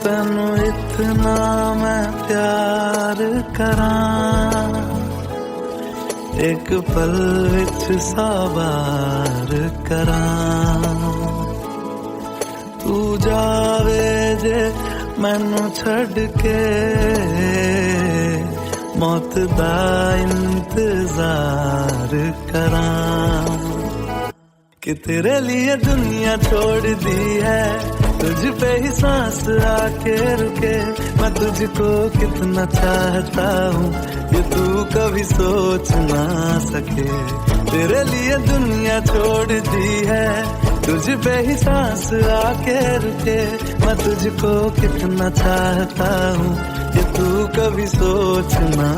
तेनू इतना मैं प्यार करां, एक पल विच साबार करां। तू जावे जे मैनू छड़ के, मौत दा इंतजार करां। कि तेरे लिए दुनिया छोड़ दी है, तुझ पे ही सांस आके रुके। मैं तुझको कितना चाहता हूँ ये तू कभी सोच ना सके। तेरे लिए दुनिया छोड़ दी है, तुझ पे ही सांस आके रुके। मैं तुझको कितना चाहता हूँ ये तू कभी सोच ना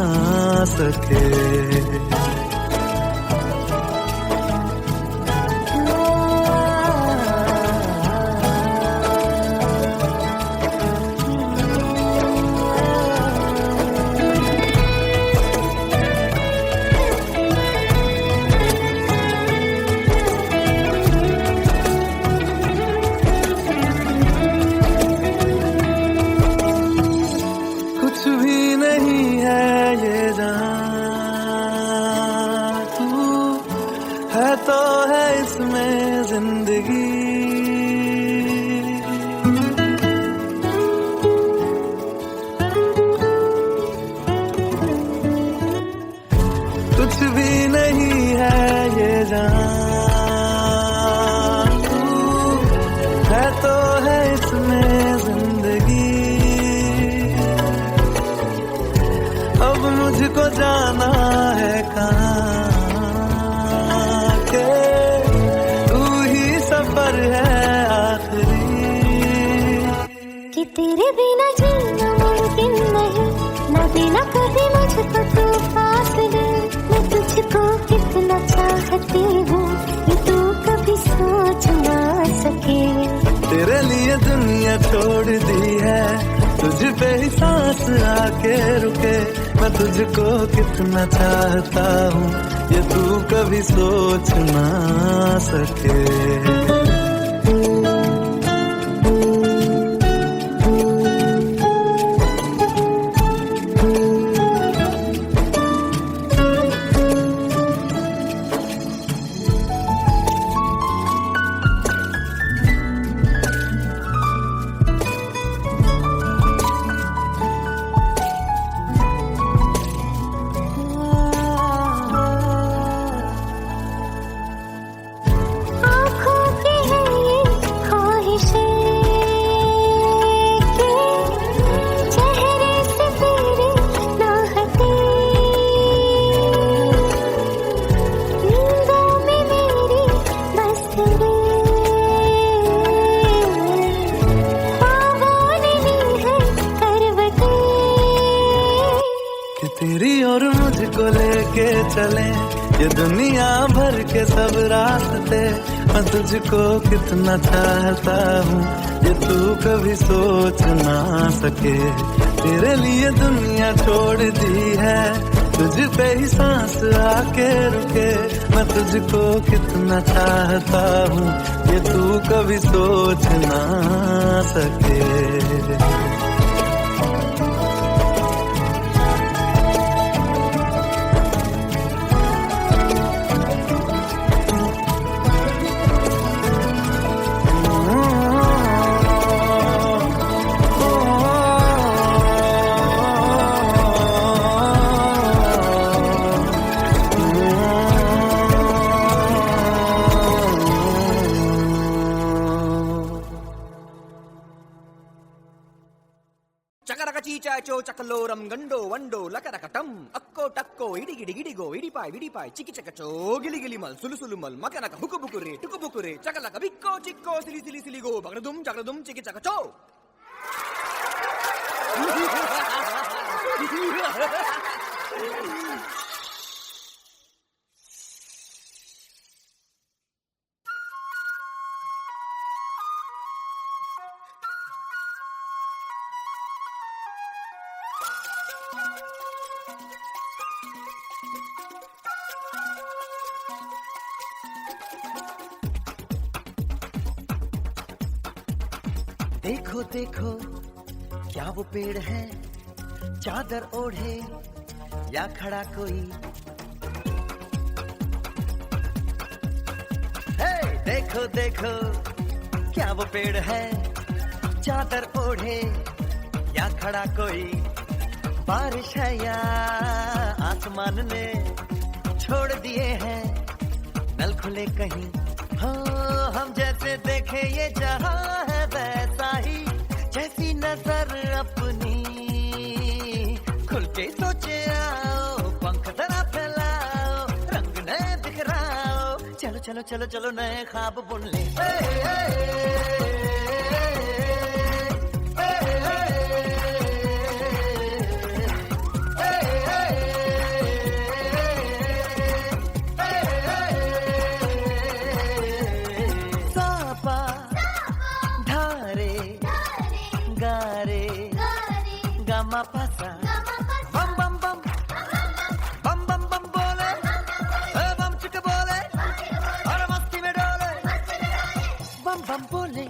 सके। तो है इसमें जिंदगी, कुछ भी नहीं है ये जान। तू है तो है इसमें जिंदगी। अब मुझको जाना है कहाँ, कि तेरे बिना जीना मुमकिन नहीं, न देना कभी मुझको तू फासले। मैं तुझको कितना चाहती हूँ ये तू कभी सोच ना सके। तेरे लिए दुनिया छोड़ दी है, तुझ पे ही सांस आके रुके। मैं तुझको कितना चाहता हूँ ये तू कभी सोच ना सके। तेरी और मुझको लेके चले ये दुनिया भर के सब रास्ते। मैं तुझको कितना चाहता हूँ ये तू कभी सोच ना सके। तेरे लिए दुनिया छोड़ दी है, तुझ पे ही सांस आके रुके। मैं तुझको कितना चाहता हूँ ये तू कभी सोच ना सके। చకరక చీచాచో చకలోరం గండో వండో లకరకటం అక్కో టక్కో ఇడిగిడి గిడిగో ఇడిపాయ్ విడిపాయ్ చికిచకచో గిలిగిలి మల్ సులుసులు మల్ మకనక హుకుబుకురే టుకుబుకురే చకలక బిక్కో చిక్కో సిలి సిలి సిలిగో బగడదుం జగడదుం చికిచకచో. देखो देखो क्या वो पेड़ है चादर ओढ़े या खड़ा कोई? हे देखो देखो क्या वो पेड़ है चादर ओढ़े या खड़ा कोई? बारिश है या आसमान ने छोड़ दिए हैं नल खुले कहीं? हो हम जैसे देखे ये जहां है वैसा ही, जैसी नजर अपनी खुल के सोचे आओ, पंख जरा फैलाओ, रंग नए बिखराओ, चलो चलो चलो चलो नए ख्वाब बुन ले। गामा पासा बम बम बम बम बम बम बोले, बम चिक बोले और मस्ती में डोले, बम बम बोले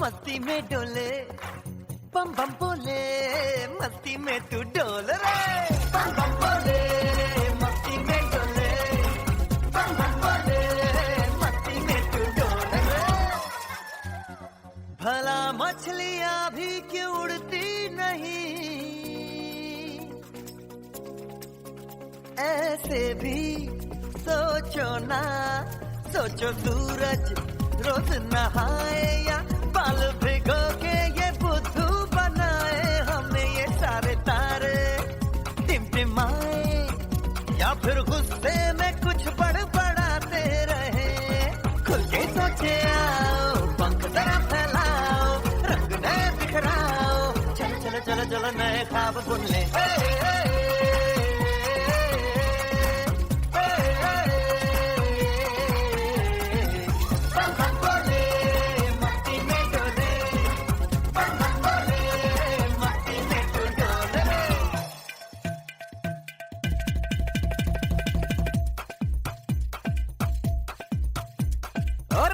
मस्ती में डोले, बम बम बोले मस्ती में तू डोल रे, बम बम बोले मस्ती में डोले, बम बम बोले मस्ती में तू डोल रे। भला मछलियां भी क्यों उड़ती नहीं, ऐसे भी सोचो ना, सोचो सूरज रोज नहाए या बाल भिगो के ये बुद्धू बनाए, हमें ये सारे तारे टिमटिमाए या फिर गुस्से में कुछ बड़बड़ाते रहे। खुल के सोचे आओ, पंख जरा फैलाओ, रंग नए बिखराओ, चलो चलो चलो चलो नए ख्वाब बुन ले।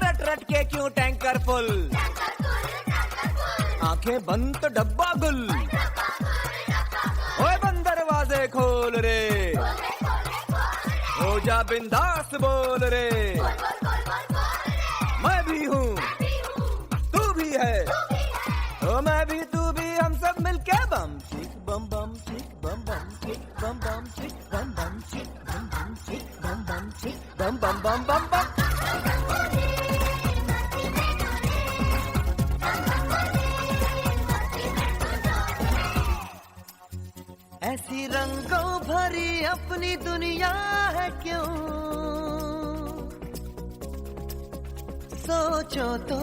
रट रट के क्यों टैंकर फुल, आंखें बंद तो डब्बा गुल, ओए बंद दरवाजे खोल रे, हो जा बिंदास बोल रे, मैं भी हूँ तू भी है, ओ मैं भी तू भी, हम सब मिलके बम चिक बम बम चिक बम बम चिक बम बम चिक बम बम चिक बम बम चिक बम बम चिक बम बम बम बम बम। ऐसी रंगों भरी अपनी दुनिया है क्यों, सोचो तो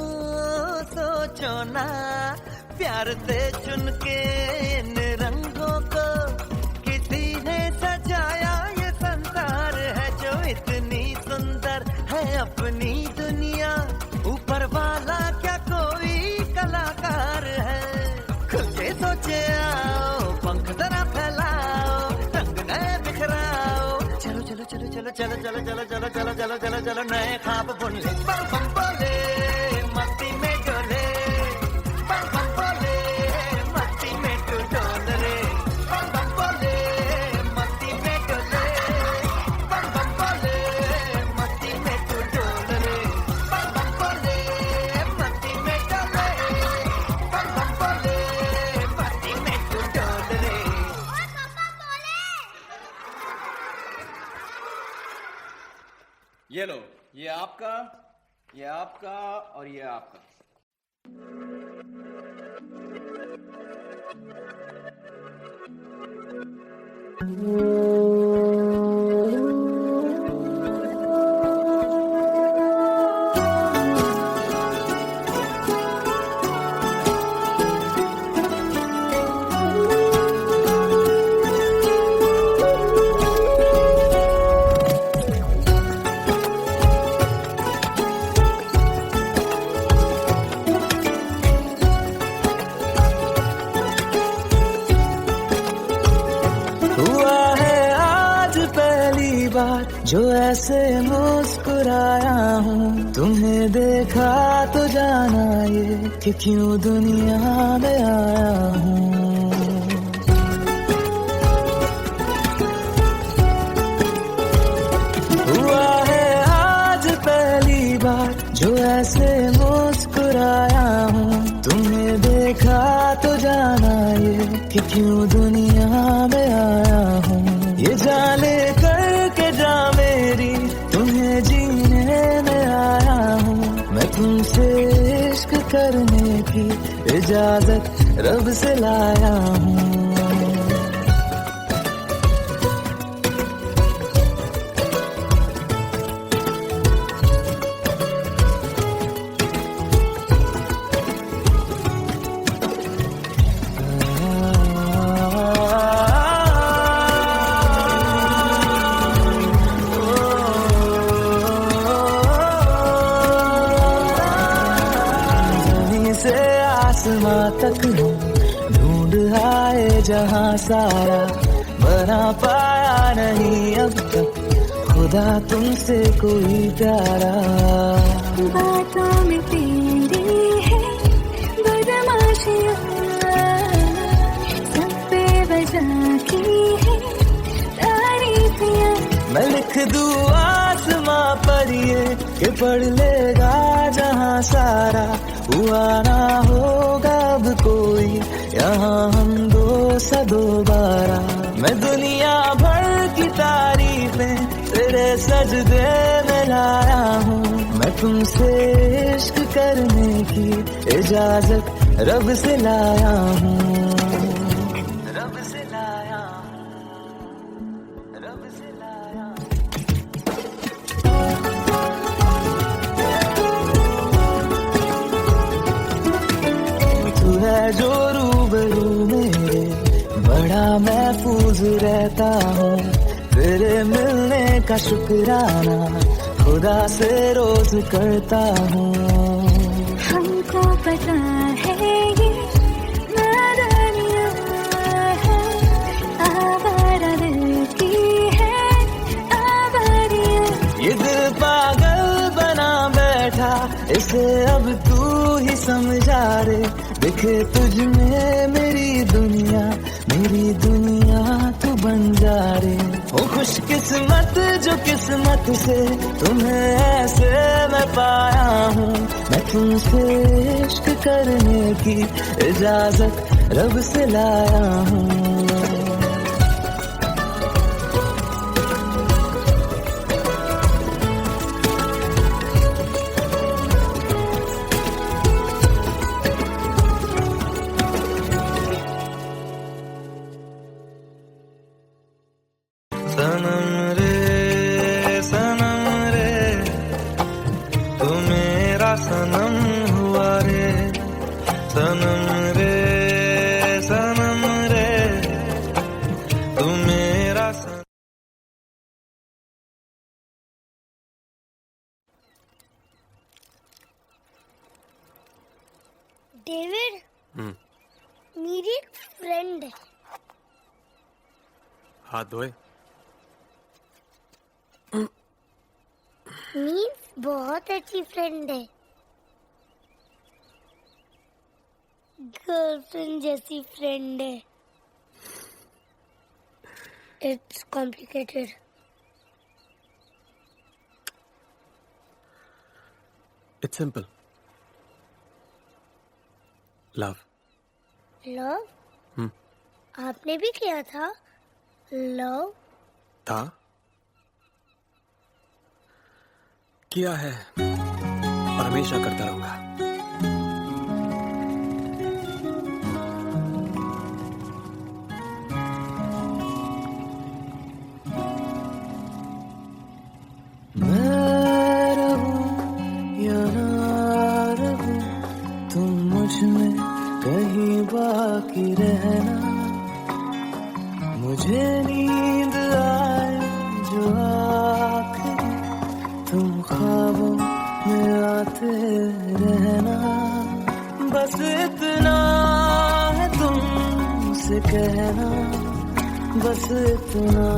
सोचो ना, प्यार से चुन के इन रंगों को किसी ने सजाया, ये संसार है जो इतनी सुंदर है अपनी दुनिया, ऊपर वाला क्या कोई कलाकार है। खुल के सोचे आओ, पंख जरा फैलाओ, रंग नए बिखराओ, चलो चलो चलो चलो चलो चलो चलो चलो चलो चलो चलो चलो नए ख्वाब बुन ले। बम बम बोले मस्ती में डोले, बम बम बोले मस्ती में तू डोल रे, बम बम बोले मस्ती में डोले, बम बम बोले मस्ती में तू डोल रे, बम बम बोले मस्ती में डोले, बम बम बोले मस्ती में तू डोल रे। ये लो, ये आपका, ये आपका और ये आपका। हुआ है जो ऐसे मुस्कुराया हूँ। तुम्हें देखा तो जाना ये कि क्यों दुनिया में आया हूँ। हुआ है आज पहली बार जो ऐसे मुस्कुराया हूँ। तुम्हें देखा तो जाना ये कि क्यों दुनिया में आया हूँ। ये जाने करके जा मेरी तुम्हें जीने में आया हूँ। मैं तुमसे इश्क करने की इजाजत रब से लाया हूँ। आसमां तक हूँ ढूंढ आए जहाँ सारा, बना पाया नहीं अब तक खुदा तुमसे कोई प्यारा। बातों में तेरी है बदमाशियाँ, सब पे वजह की है तारीफियाँ। मैं लिख दूँ आसमां पर ये कि पढ़ लेगा जहाँ सारा, हुआ ना होगा अब कोई यहाँ हम दो सा दोबारा। मैं दुनिया भर की तारीफें तेरे सजदे में लाया हूँ। मैं तुमसे इश्क करने की इजाजत रब से लाया हूँ। रब से लाया हूँ, रब से लाया हूँ। है जो रूबरू मेरे बड़ा महफूज रहता हूँ। तेरे मिलने का शुक्राना खुदा से रोज करता हूँ। हमको पता है ये नादानियाँ है, आवारा दिल की है आवारियाँ। ये दिल पागल बना बैठा इसे अब तू ही समझा रे। दिखे तुझ में मेरी दुनिया तू बन जा रे। हो खुश किस्मत जो किस्मत से तुम्हें ऐसे मैं पाया हूँ। मैं तुमसे इश्क करने की इजाजत रब से लाया हूँ। सनम रे तू मेरा सनम हुआ रे। सनम रे तू मेरा सनम। डेविड, मेरी एक फ्रेंड है। हाथ धोए। मीन्स बहुत अच्छी फ्रेंड है, गर्लफ्रेंड जैसी फ्रेंड है। It's complicated. It's simple. Love. Love? आपने भी किया था लव? था, किया है और हमेशा करता रहूंगा। मैं रहूं या ना रहूं तुम मुझ में कहीं बाकी रहना। मुझे नींद आए जो आखिरी तुम ख्वाबों में आते रहना। बस इतना है तुमसे कहना, बस इतना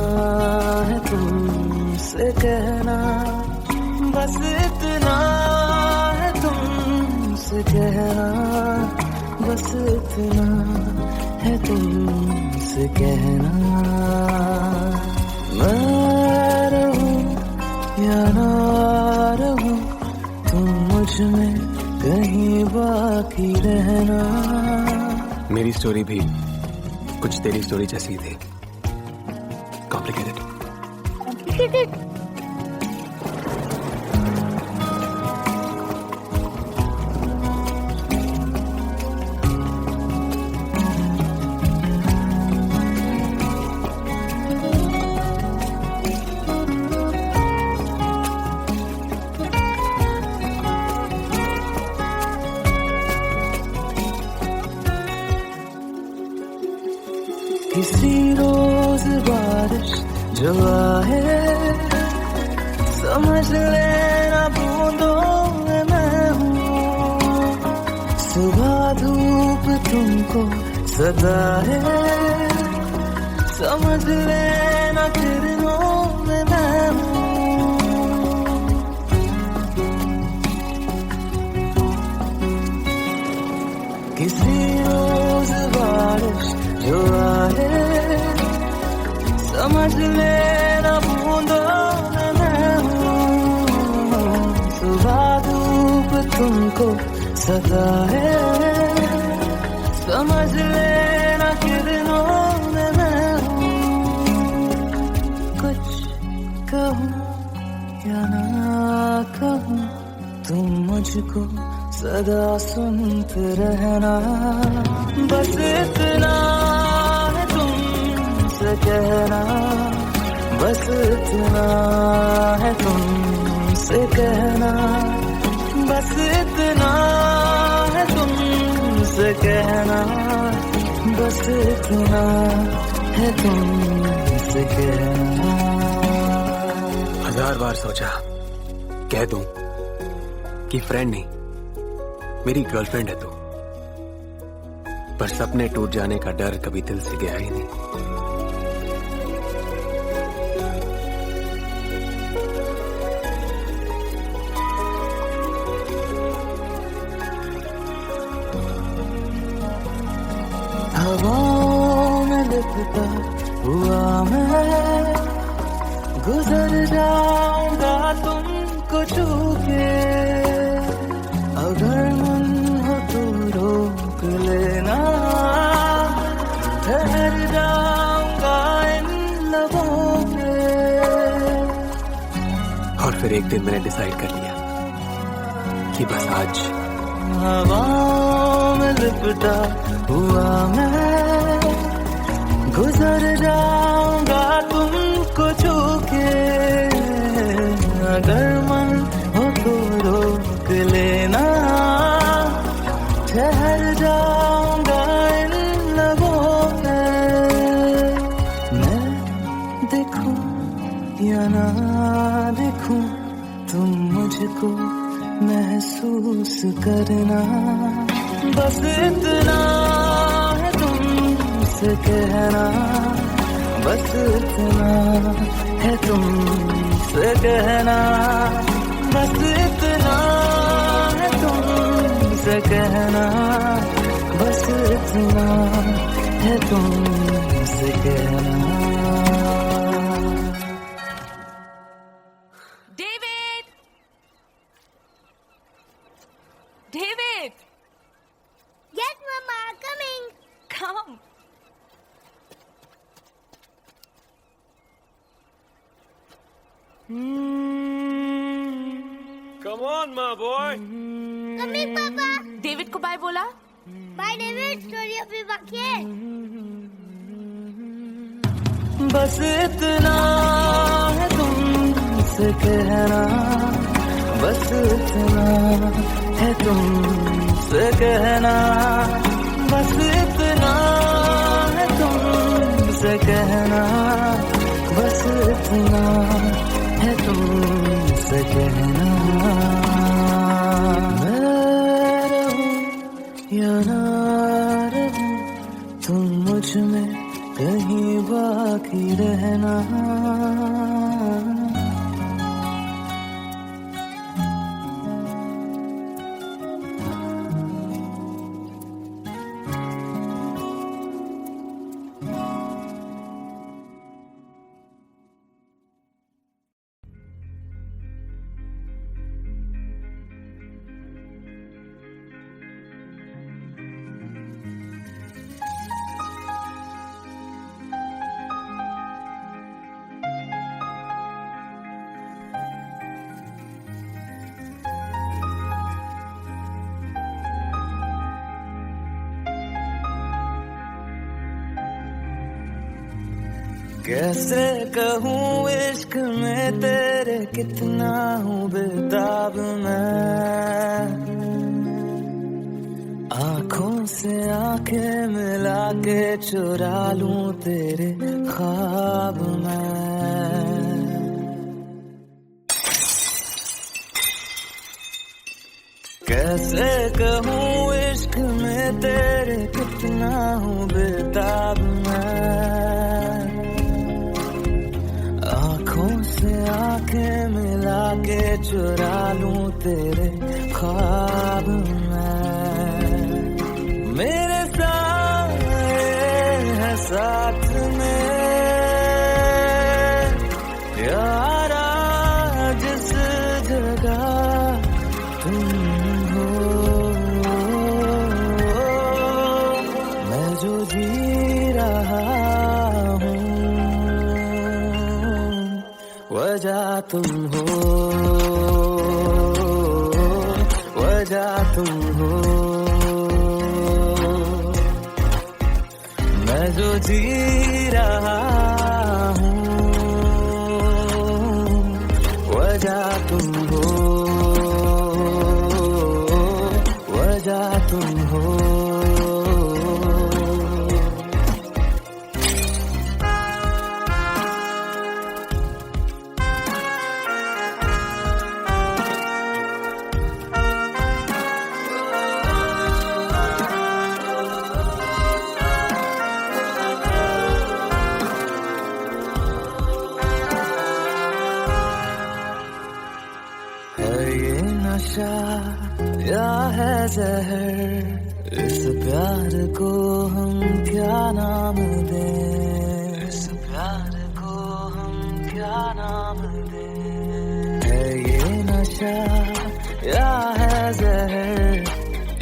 है तुमसे कहना। बस इतना है तुमसे कहना, मैं रहूं या ना रहूं, तुम मुझ में कहीं बाकी रहना। मेरी स्टोरी भी कुछ तेरी स्टोरी जैसी थी, कॉम्प्लिकेटेड। कॉम्प्लिकेटेड? किसी रोज बारिश जो आए, समझ लेना बूंदों में मैं हूँ। सुबह धूप तुमको सदा है, समझ लेना किरणों में मैं हूँ। किसी रोज बारिश जो आए, समझ लेना बूंदों में मैं हूँ। सुबह धूप तुमको सदा है, समझ लेना किरणों में मैं हूँ। कुछ कहूँ या ना कहूँ, तुम मुझको सदा सुनते रहना। बस इतना है तुमसे कहना, बस इतना है तुमसे कहना, बस इतना है तुमसे कहना, बस इतना है तुमसे कहना। 1000 बार सोचा कह दूं कि फ्रेंड नहीं, मेरी गर्लफ्रेंड है तू, पर सपने टूट जाने का डर कभी दिल से गया ही नहीं। हवाओं में लिपटा हुआ मैं, गुजर जाऊंगा तुमको छू के। अगर मन हो तो रोक लेना, ठहर जाऊंगा इन लबों पे। और फिर एक दिन मैंने डिसाइड कर लिया कि बस आज। हवाओं में लिपटा हुआ मैं, गुजर जाऊंगा तुमको छू के। अगर मन हो तो रोक लेना, ठहर जाऊंगा इन लबों पे। मैं देखूं या ना देखूं, तुम मुझको महसूस करना। बस इतना है तुमसे कहना, बस इतना है तुमसे कहना, बस इतना है तुमसे कहना, बस इतना है तुमसे कहना। David! David! Yes, Mama, coming. Come. Come on, my boy. Coming, Papa. David को बाय बोला? Bye, David. स्टोरी अभी बाकी है। बस इतना है तुमसे कहना, बस इतना है तुमसे कहना, बस इतना है तुमसे कहना, बस इतना है तुमसे कहना। मैं रहूं या ना रहूं, तुम मुझ में कहीं बाकी रहना। कैसे कहूँ इश्क में तेरे कितना हूँ बेताब मैं, आँखों से आंखें मिला के चुरा लूं तेरे ख्वाब मैं। कैसे कहूँ इश्क में तेरे कितना हूँ बेताब मैं, आँखों से आंखें मिला के चुरा लूं तेरे ख्वाब मैं। मेरे साए हैं साथ में यारा जिस जगह तुम हो, मैं जो जी रहा हूँ वजह तुम हो, वजह तुम हो, मैं जो जी रहा हूँ वजह तुम हो, वजह तुम हो। नशा या है जहर, इस प्यार को हम क्या नाम दें, इस प्यार को हम क्या नाम दें। है ये नशा या है जहर,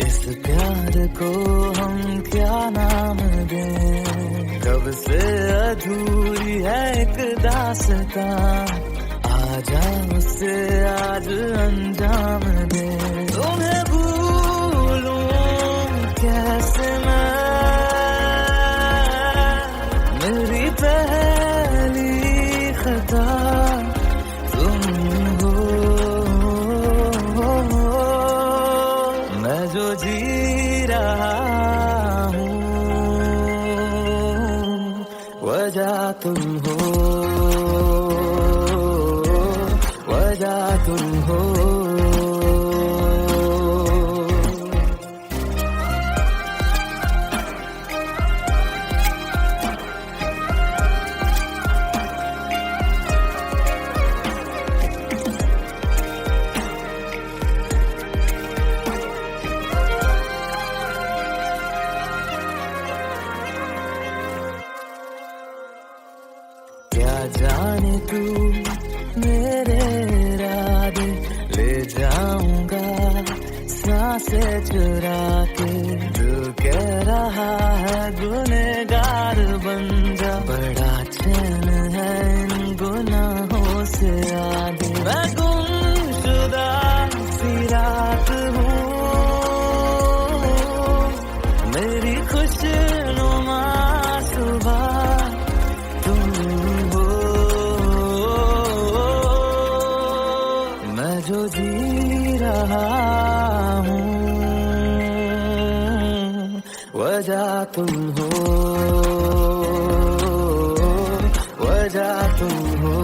इस प्यार को हम क्या नाम दें। कब से अधूरी है एक दास्तां, आजा उससे आज अंजाम दे। तुम्हें भूलूं कैसे मैं, मेरी पहली खता तुम हो, मैं जो जी रहा हूँ वजह तुम हो, वजह तुम हो। क्या जाने तू मेरे इरादे ले जाऊंगा सांसें चुरा के। तू कह रहा है गुनहगार बन जा, बड़ा चैन है इन गुनाहों से आगे। मैं गुमशुदा सी रात हूँ, मेरी खुशनुमा सुबह जो जी रहा हूँ वजह तुम हो, वजह तुम हो।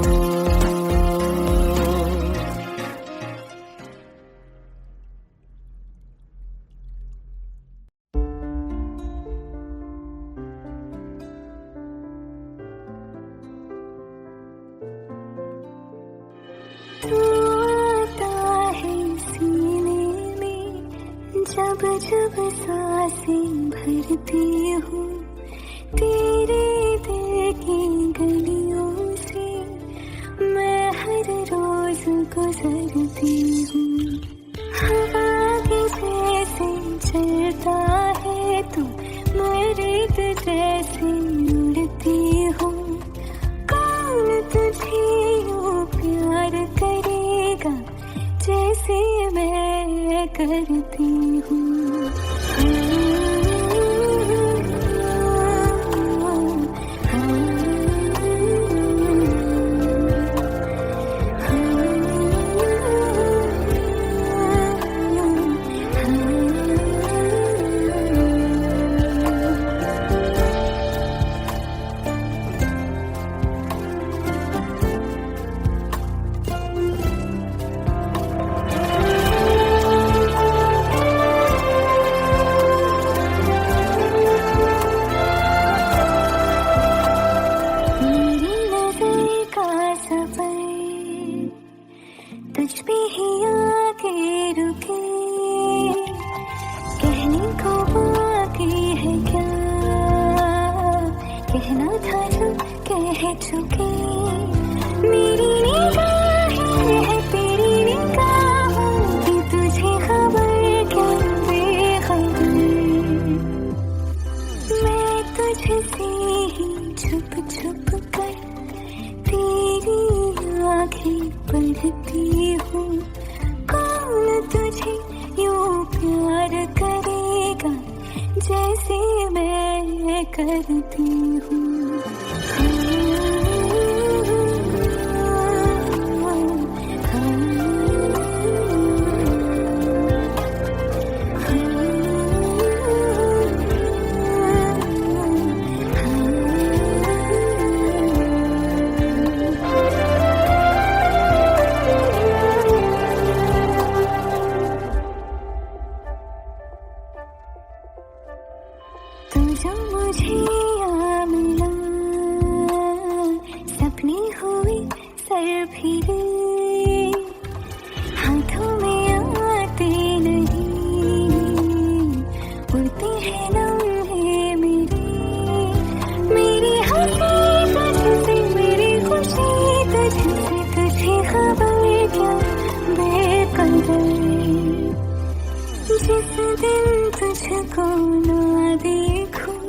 जब जब सांसें भरती हूँ, तेरे दिल की गलियों से मैं हर रोज गुजरती हूँ। हवा के जैसे चलता है तू, मर्द जैसे उड़ती हूँ। कौन तुझे यूँ प्यार करेगा जैसे मैं करती हूँ। सफर तुझ पे ही आके रुके, कहने को बाकी है क्या, कहना था जो कह चुके। मेरी निगाहें है तेरी निगाहों की, तुझे खबर क्या बेखबर। मैं तुझसे ही छुप छुप कर तेरी आँखें पढ़ती हूँ। कौन तुझे यूं प्यार करेगा जैसे मैं करती हूँ। तू जो मुझे यहाँ मिला, सपने हुए सर फिरे, हाथों में आते नहीं, उड़ते हैं लम्हे मेरे। मेरी हंसी तुझसे, मेरी खुशी तुझसे, तुझे खबर क्या बेकदर। जिस दिन तुझको ना देखूं,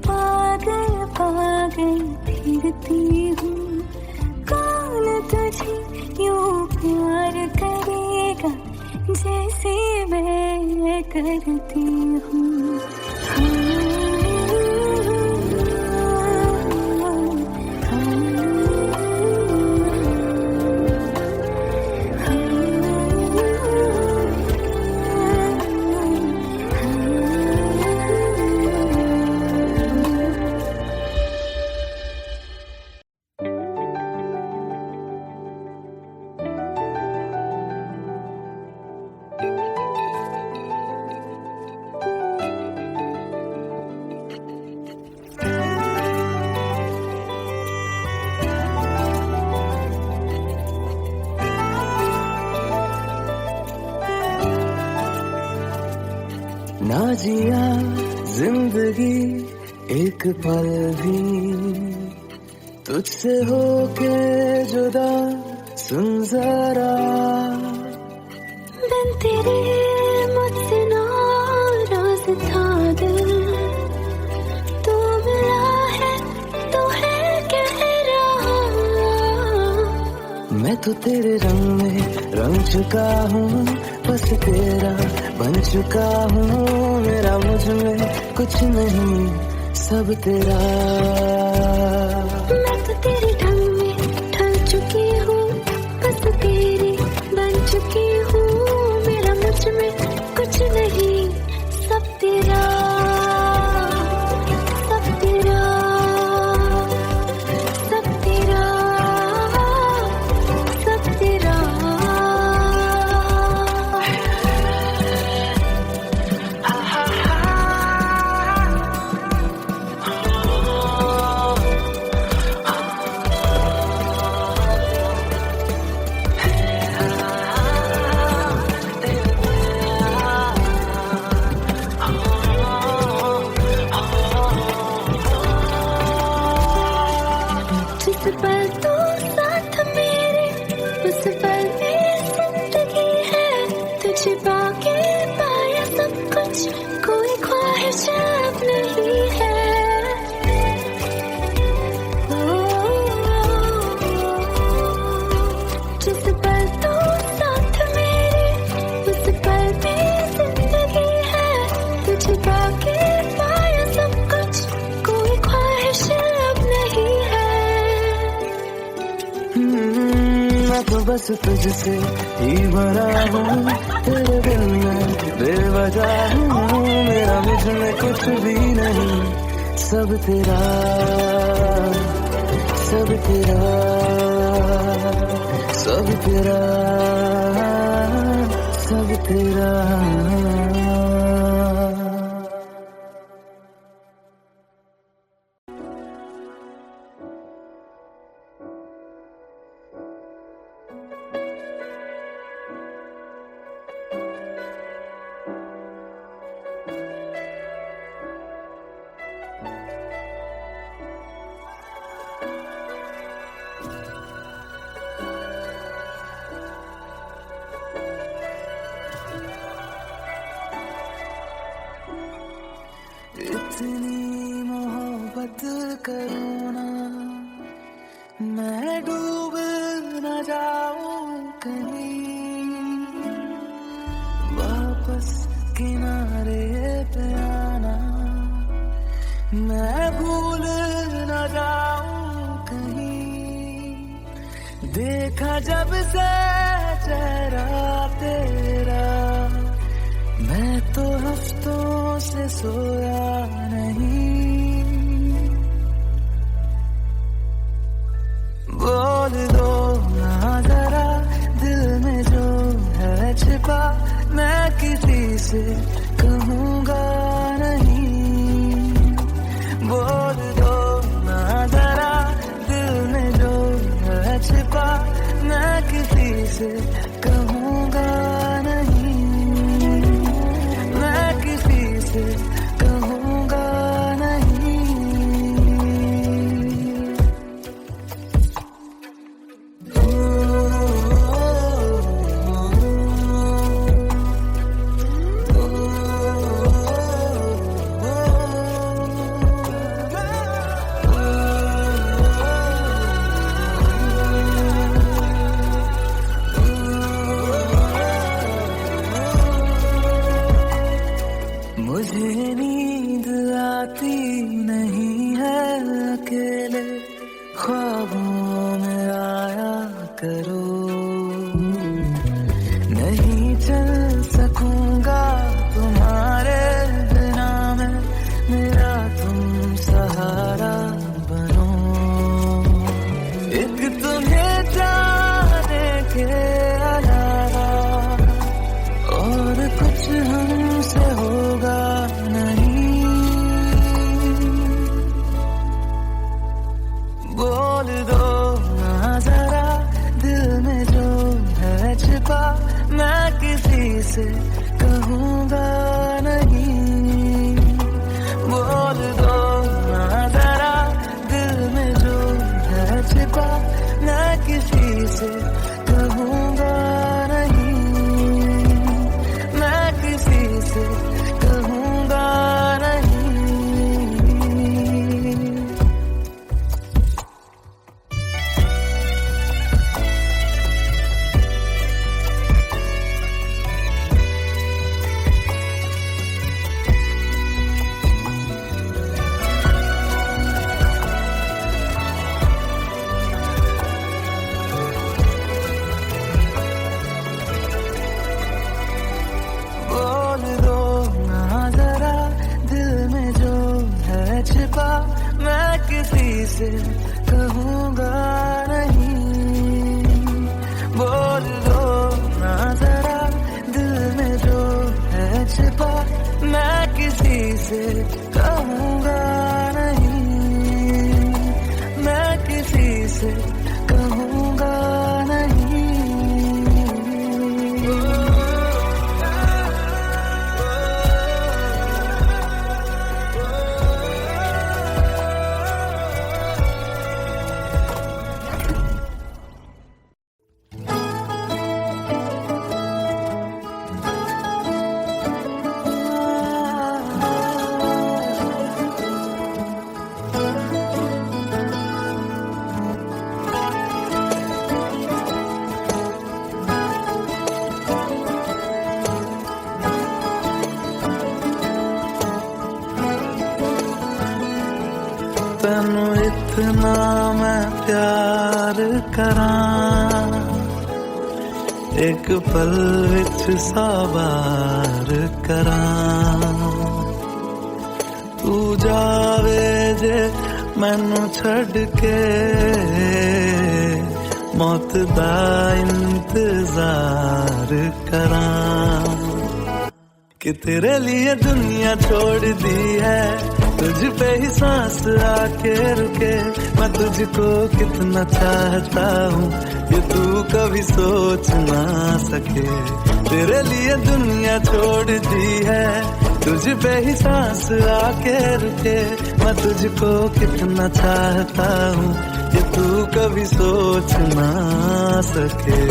पागल पागल फिरती हूँ। कौन तुझे यूं प्यार करेगा जैसे मैं करती हूँ। ना जिया जिंदगी एक पल भी तुझसे होके जुदा, सुन जरा बिन तेरे मुझसे नाराज था दिल, तू मिला है तो है कह रहा। मैं तो तेरे रंग में रंग चुका हूँ, बस तेरा बन चुका हूँ। मेरा मुझ में कुछ नहीं, सब तेरा। मैं तो तेरे ढंग में ढल चुकी हूँ, बस तेरी बन चुकी हूँ। मेरा मुझ में कुछ नहीं, सब तेरा, सब तेरा, सब तेरा, सब तेरा। जिस पल तू साथ मेरे, उस पल में जिंदगी है। तुझे पाके पाया सब कुछ, कोई ख्वाहिश अब नहीं है। जिस पल तू साथ मेरे, उस पल में जिंदगी है। तुझे पाके पाया सब कुछ, कोई ख्वाहिश अब नहीं है। मैं तो बस तुझसे ही बना हूँ, तेरे दिल में बेवजह हूँ। मेरा मुझ में कुछ भी नहीं, सब तेरा, सब तेरा, सब तेरा, सब तेरा। जाऊं कहीं, वापस किनारे पे आना, मैं भूल न जाऊं कहीं। देखा जब से चेहरा तेरा, मैं तो हफ्तों से सोया नहीं। बोल दो ना जरा दिल में जो है छिपा, मैं किसी से कहूँगा नहीं। बोल दो ना जरा दिल में जो है छिपा, मैं किसी से कहूँगा नहीं। मैं किसी से कहूँगा नहीं। मुझे नींद आती नहीं है, अकेले ख्वाबों में आया करो। नहीं चल सकूंगा तुम्हारे बिना मैं, मेरा तुम सहारा बनो। एक तुम्हें जाने के अलावा और कुछ हमसे होगा नहीं। बोल दो ना जरा दिल में जो है छिपा, मैं किसी से कहूँगा नहीं। बोल दो ना जरा दिल में जो है छिपा, मैं किसी से कहूँगा नहीं। मैं किसी से कहूँगा नहीं। बोल दो ना जरा दिल में जो है छिपा, मैं किसी से कहूँगा नहीं। बोल दो ना जरा दिल में जो है छिपा, मैं किसी से कहूँगा नहीं। मैं किसी से कहूँगा नहीं। तैनू इतना मैं प्यार करां, एक पल विच साबार करां। तू जावे जे मैनू छड़ के, मौत दा इंतजार करां। कि तेरे लिए दुनिया छोड़ दी है, तुझ पे ही सांस आके रुके। मैं तुझको कितना चाहता हूँ ये तू कभी सोच ना सके। तेरे लिए दुनिया छोड़ दी है, तुझ पे ही सांस आके रुके। मैं तुझको कितना चाहता हूँ ये तू कभी सोच ना सके।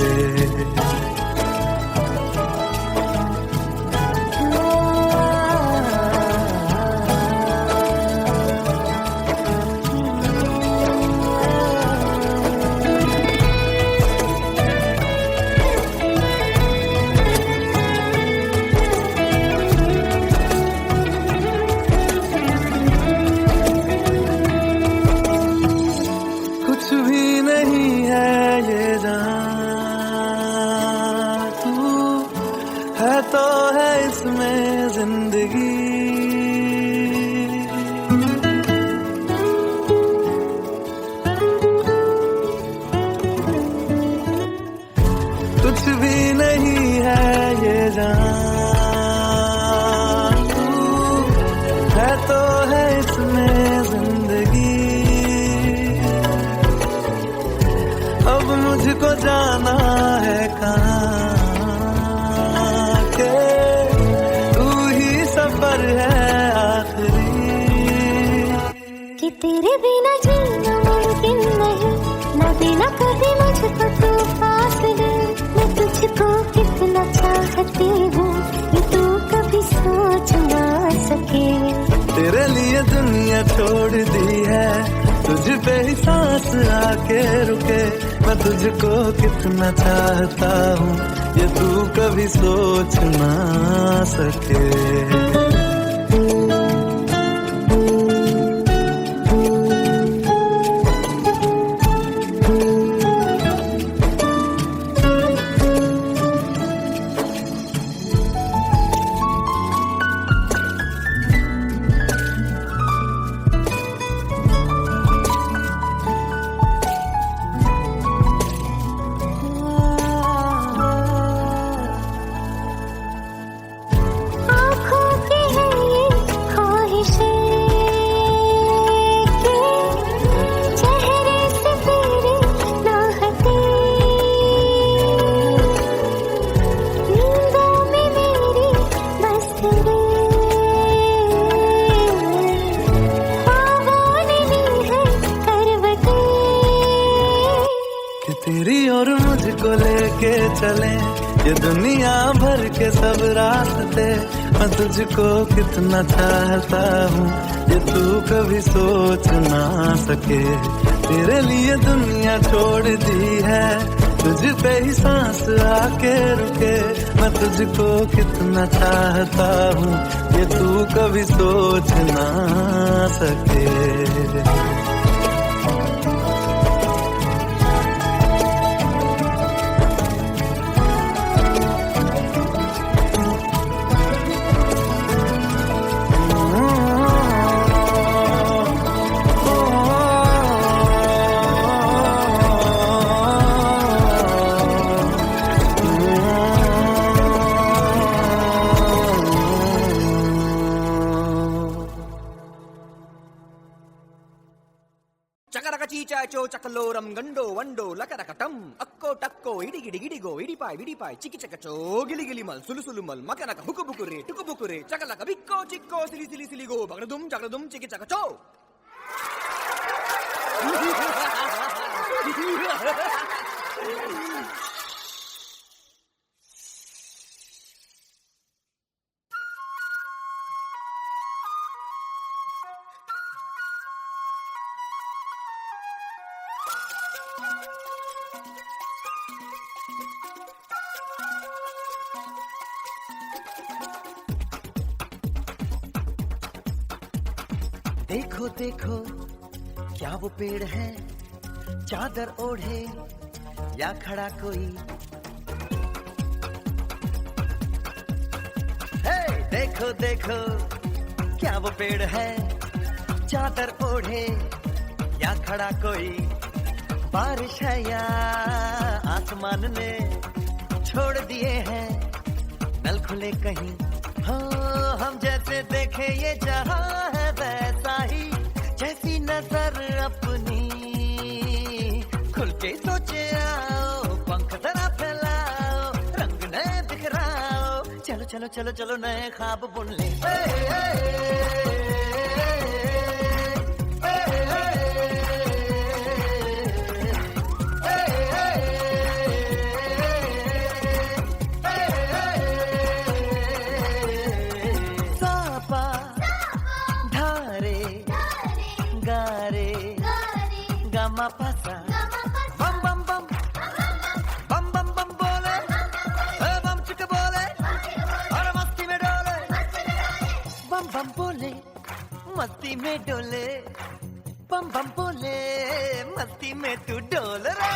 जाना है कहाँ के तू ही सफर है आखिरी कि तेरे बिना जीना मुमकिन नहीं ना देना कभी मुझको तू फासले मैं तुझको कितना चाहती हूँ ये तू कभी सोच ना सके तेरे लिए दुनिया छोड़ दी है तुझ पे ही सांस आके रुके मैं तुझको कितना चाहता हूँ ये तू कभी सोच ना सके आँखों की है ये ख्वाहिशें कि चेहरे से तेरी राहतें नींदों में मेरी मस्ती ख्वाबों ने ली है करवटें कि तेरी और मुझको लेके चले ये दुनिया भर के सब रास्ते मैं तुझको कितना चाहता हूँ ये तू कभी सोच ना सके तेरे लिए दुनिया छोड़ दी है तुझ पे ही सांस आके रुके मैं तुझको कितना चाहता हूँ ये तू कभी सोच ना सके చకరక చీచాచో చకలోరం గండో వండో లకరకటం అక్కో టక్కో ఇడిగిడి గిడిగో ఇడిపాయ్ విడిపాయ్ చికిచకచో గిలిగిలిమల్ సులుసులుమల్ మకనక హుకుబుకురే టుకుబుకురే చకలక బిక్కో చిక్కో సిలి సిలి సిలిగో బగడదుం జగడదుం చికిచకచో देखो देखो क्या वो पेड़ है चादर ओढ़े या खड़ा कोई हे देखो देखो क्या वो पेड़ है चादर ओढ़े या खड़ा कोई बारिश है या आसमान ने छोड़ दिए हैं नल खुले कहीं हो हम जैसे देखे ये जहां है वैसा ही जैसी नजर अपनी खुल के सोचे आओ पंख जरा फैलाओ रंग नए बिखराओ चलो चलो चलो चलो नए ख्वाब बुन ले गमा पासा बम बम बम बम बम बम बोले बम चिक बोले और मस्ती में डोले बम बम बोले मस्ती में डोले बम बम बोले मस्ती में तू डोल रे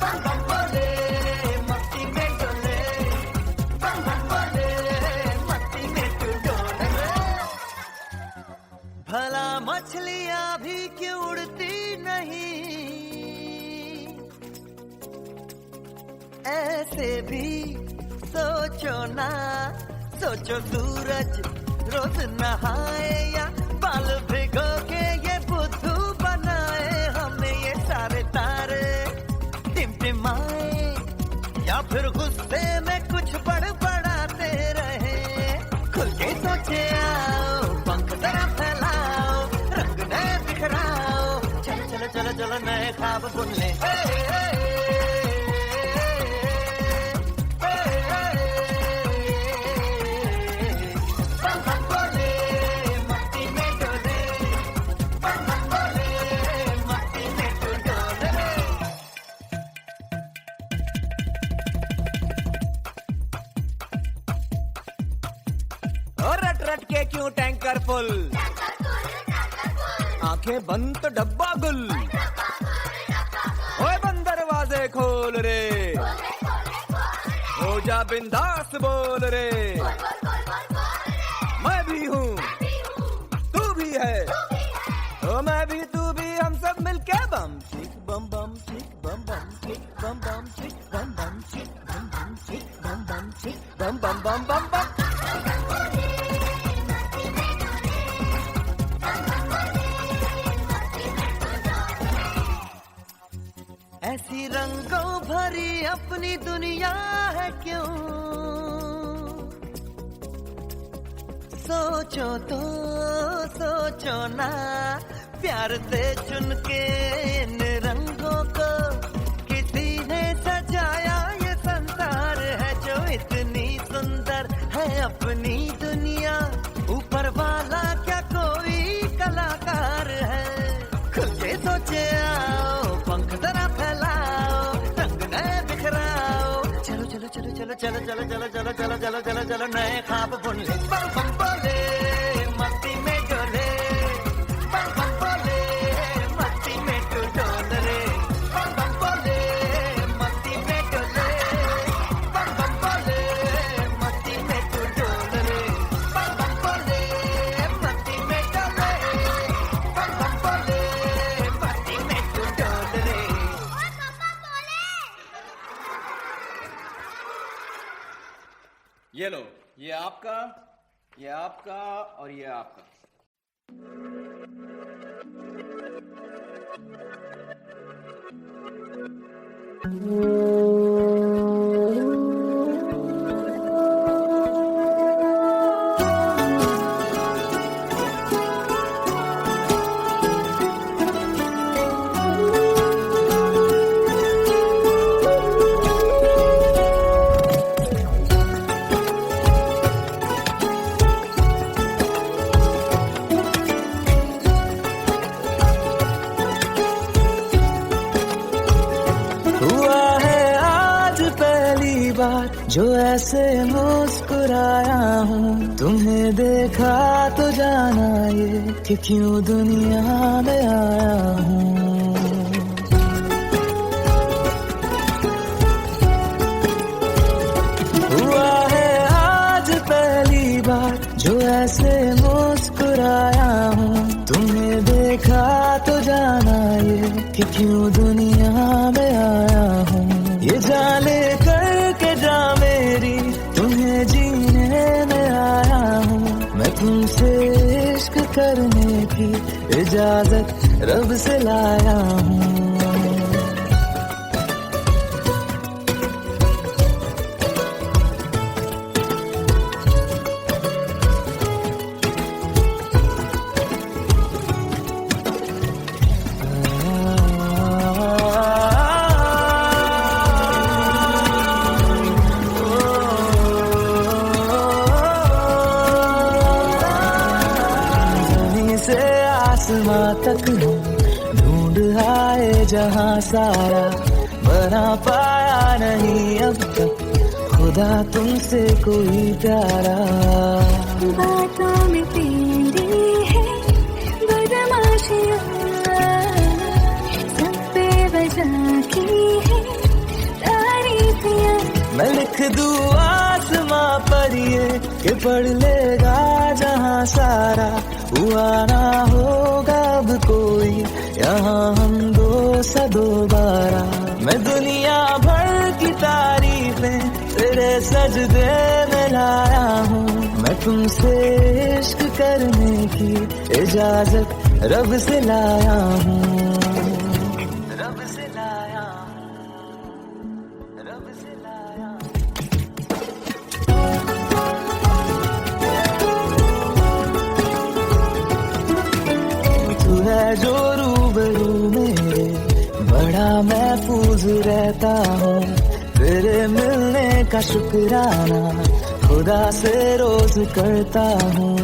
बम बम बोले मस्ती में डोले बम बम बोले मस्ती में तू डोल रे भला मछलियां भी क्यों उड़ती नहीं ऐसे भी सोचो ना सोचो सूरज रोज नहाए या बाल भिगो के ये बुद्धू बनाए हमें ये सारे तारे टिमटिमाए या फिर गुस्से में कुछ बड़बड़ाते रहे। खुल के सोचे आओ, पंख जरा फैलाओ, रंग नए बिखराओ, चलो चलो चलो चलो नए ख्वाब बुन ले। रट रट के क्यों टैंकर फुल, आंखें बंद तो डब्बा गुल, ओए बंद दरवाजे खोल रे, हो जा बिंदास बोल रे, मैं भी हूँ तू भी है, ओ मैं भी तू भी, हम सब मिलके बम चिक बम बम चिक बम बम चिक बम बम चिक बम बम चिक बम बम चिक बम बम चिक बम बम बम बम बम। ऐसी रंगों भरी अपनी दुनिया है क्यों, सोचो तो सोचो ना, प्यार से चुन के इन रंगों को किसी ने सजाया। ये संसार है जो इतनी सुंदर है अपनी दुनिया, ऊपर वाला क्या कोई कलाकार है। खुल के सोचे आओ, पंख जरा फैलाओ, रंग नए बिखराओ, चलो चलो चलो चलो चलो चलो चलो चलो चलो चलो चलो चलो नए ख्वाब बुन ले। बम बम बोले मस्ती में डोले, बम बम बोले मस्ती में तू डोल रे, बम बम बोले मस्ती में डोले, बम बम बोले मस्ती में तू डोल रे, बम बम बोले मस्ती में डोले, बम बम बोले मस्ती में तू डोल रे। ये लो, ये आपका, ये आपका और ये आपका। हुआ है आज पहली बार जो ऐसे मुस्कुराया हूँ, तुम्हें देखा तो जाना ये कि क्यों दुनिया में आया हूँ। हुआ है आज पहली बार जो ऐसे मुस्कुराया हूँ, तुम्हें देखा तो जाना ये कि क्यों दुनिया में आया हूँ। ये जाने करके जा मेरी, तुम्हें जीने में आया हूँ। मैं तुमसे इश्क करने की इजाजत रब से लाया हूँ। आसमां तक हम ढूंढ आए जहां सारा, बना पाया नहीं अब तक खुदा तुमसे कोई प्यारा। बातों में तेरी है बदमाशियाँ, सब बेवजह की है तारीफियाँ। मैं लिख दूँ आसमां पर ये कि पढ़ लेगा जहां सारा, हुआ ना होगा अब कोई यहाँ हम दो सा दोबारा। मैं दुनिया भर की तारीफें तेरे सजदे में लाया हूँ। मैं तुमसे इश्क करने की इजाजत रब से लाया हूँ। रब से लाया हूँ, रब से लाया जो रूबरू मेरे बड़ा महफूज रहता हूँ। तेरे मिलने का शुक्राना खुदा से रोज करता हूँ।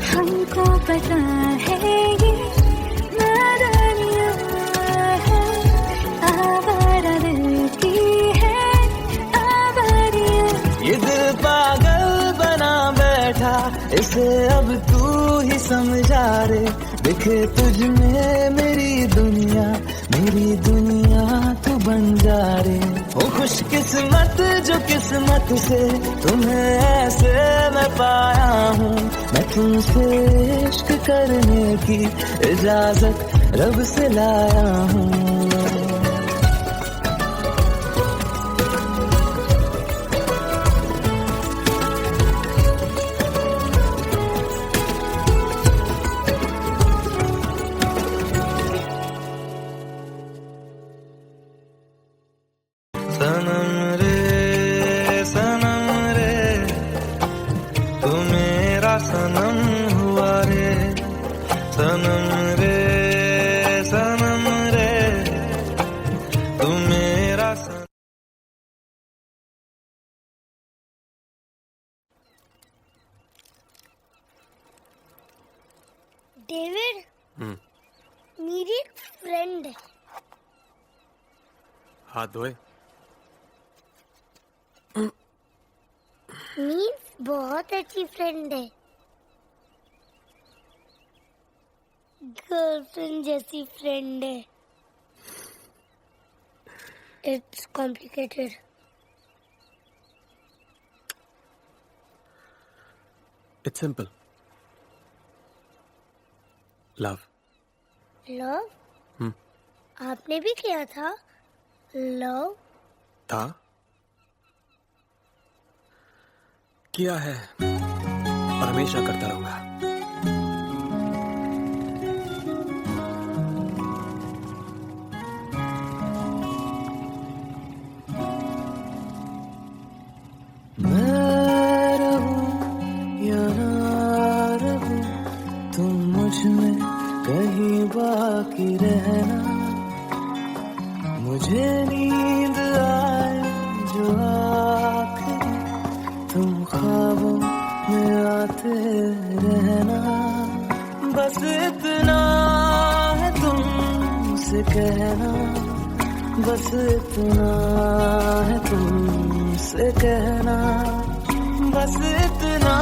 हमको पता है ये नादानियाँ है, आवारा दिल की है आवारियाँ। ये दिल पागल बना बैठा, इसे अब तू ही समझा रे। दिखे तुझ में मेरी दुनिया तू बन जा रे। हो खुशकिस्मत जो किस्मत से तुम्हें ऐसे मैं पाया हूँ। मैं तुमसे इश्क करने की इजाजत रब से लाया हूँ। सनम रे तू मेरा सनम हुआ रे। सनम रे तू मेरा सनम। डेविड, मेरी एक फ्रेंड है। हाथ धोए। मीन्स बहुत अच्छी फ्रेंड है, गर्लफ्रेंड जैसी फ्रेंड है। It's complicated. It's simple. Love. Love? आपने भी किया था लव? था, किया है और हमेशा करता रहूंगा। मैं रहूं या ना रहूं, तुम मुझ में कहीं बाकी रहना। मुझे नींद आए जो आखिरी, तुम ख्वाबों में आते रहना। बस इतना है तुमसे कहना, बस इतना है तुमसे कहना, बस इतना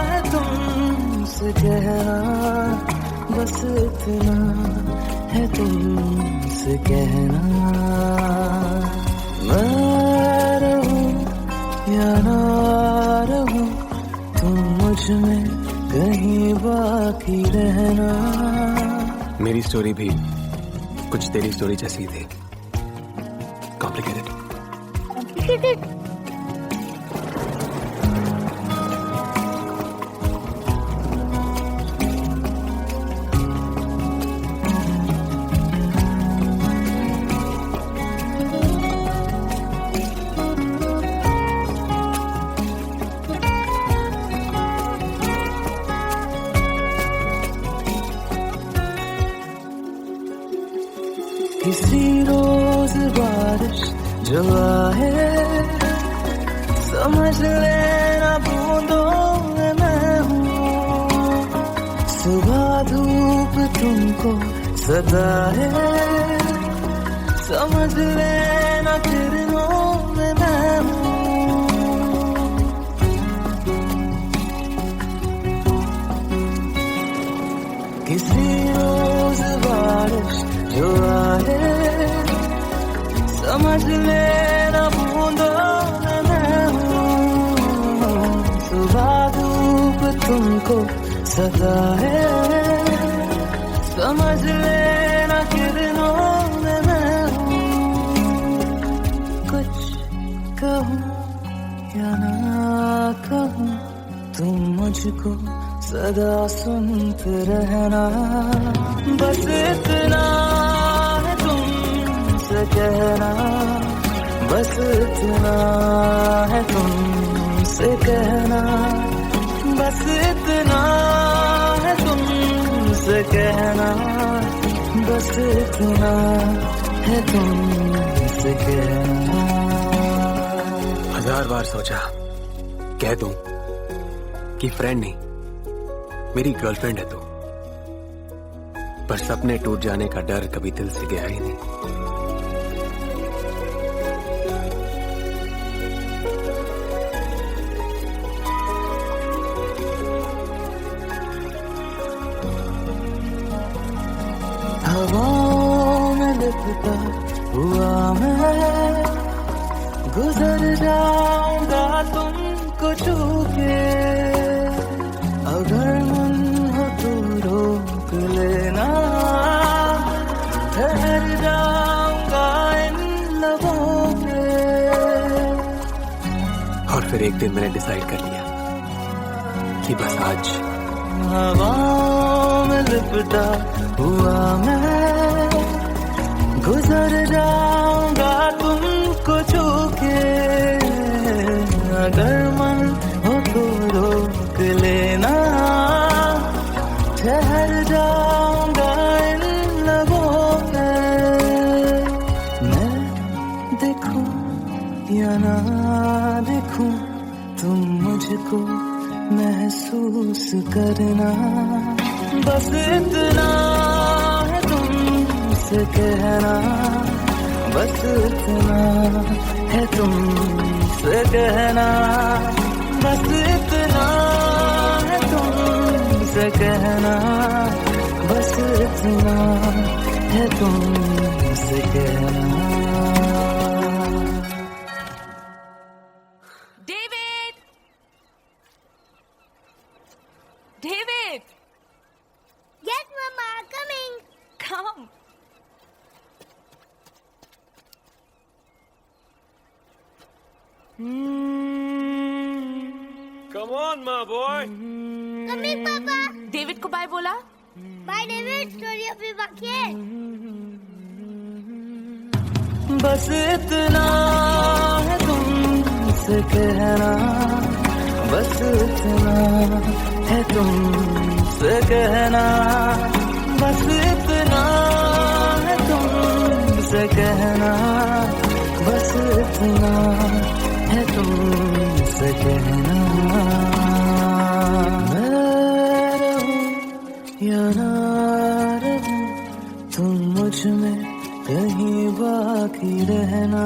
है तुमसे कहना, बस इतना है तुमसे कहना। मैं रहूं या ना रहूं, तुम मुझ में कहीं बाकी रहना। मेरी स्टोरी भी कुछ तेरी स्टोरी जैसी थी। कॉम्प्लिकेटेड। कॉम्प्लिकेटेड? किसी रोज बारिश जो आए, समझ लेना बूंदों में मैं हूँ। सुबह धूप तुमको सदा है, समझ लेना किरणों में मैं हूँ। किसी रोज बारिश जो आए, समझ लेना बूंदों में मैं हूँ। सुबह धूप तुमको सदा है, समझ लेना किरणों में मैं हूँ। कुछ कहूँ या ना कहूँ, तुम मुझको सदा सुनते रहना। बस इतना है तुमसे कहना, बस इतना है तुमसे कहना, बस इतना है तुमसे तुमसे कहना, बस इतना है तुमसे कहना। 1000 बार सोचा कह दूं कि फ्रेंड नहीं मेरी गर्लफ्रेंड है तू, पर सपने टूट जाने का डर कभी दिल से गया ही नहीं। हवाओं में लिपटा हुआ मैं गुजर जाऊंगा तुमको छू के, अगर मन हो तो रोक लेना, ठहर जाऊंगा इन लबों पे। और फिर एक दिन मैंने डिसाइड कर लिया कि बस आज हवाओं में लिपटा हुआ मैं गुजर जाऊंगा तुमको छू के, अगर मन हो तो रोक लेना, ठहर जाऊंगा इन लबों पे। मैं देखूं या ना देखूं तुम मुझको महसूस करना, बस इतना है तुमसे कहना, बस इतना है तुमसे कहना, बस इतना है तुमसे कहना, बस इतना है तुमसे कहना। David! David! Yes, Mama, coming. Come. Come on, my boy. Coming, Papa. David को बाय बोला? Bye, David. Story अभी बाकी है. बस इतना है तुमसे कहना, बस इतना है तुमसे कहना, बस इतना है तुमसे कहना, बस इतना है तुमसे कहना। मैं रहूं या ना रहूं तुम मुझ में कहीं बाकी रहना।